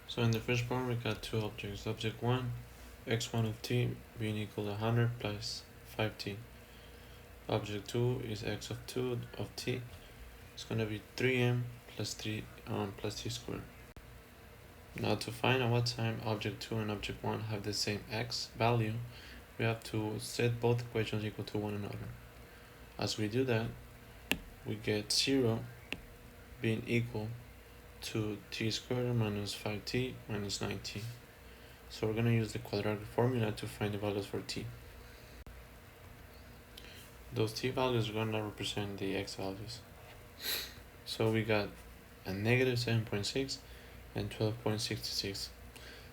So in the first part, we got two objects. Object 1, x1 of t being equal to 100 plus 5t. Object 2 is x of 2 of t. It's going to be 3m plus 3 plus t squared. Now to find out what time object 2 and object 1 have the same x value, we have to set both equations equal to one another. As we do that, we get 0 being equal to t squared minus 5t minus 9t. So we're going to use the quadratic formula to find the values for t. Those t values are going to represent the x values. So we got a negative 7.6 and 12.66.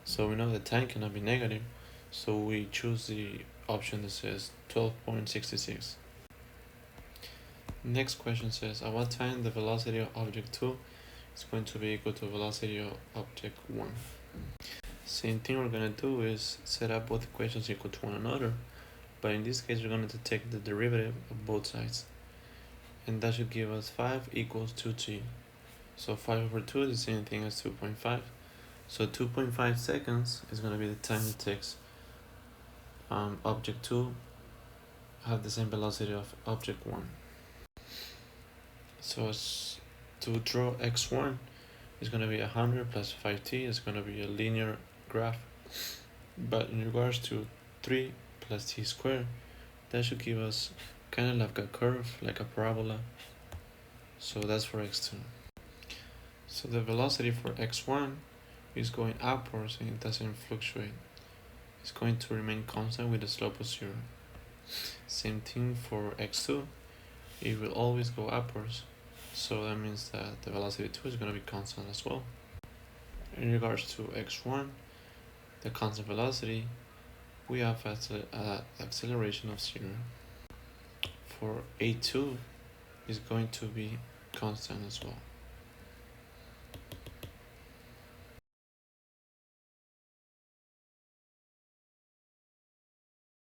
So we know that time cannot be negative, so we choose the option that says 12.66. Next question says, at what time the velocity of object 2 is going to be equal to velocity of object 1. Same thing we're going to do is set up both equations equal to one another, but in this case we're going to take the derivative of both sides, and that should give us 5 equals 2t. So 5 over 2 is the same thing as 2.5, so 2.5 seconds is going to be the time it takes object 2 have the same velocity of object 1. So as to draw x1 is going to be 100 plus 5t. Is going to be a linear graph, but in regards to 3 plus t squared, that should give us kind of like a curve, like a parabola. So that's for x2. So the velocity for x1 is going upwards and it doesn't fluctuate. It's going to remain constant with a slope of 0. Same thing for x2, it will always go upwards. So that means that the velocity 2 is going to be constant as well. In regards to x1, the constant velocity, we have an acceleration of 0. For a2 is going to be constant as well.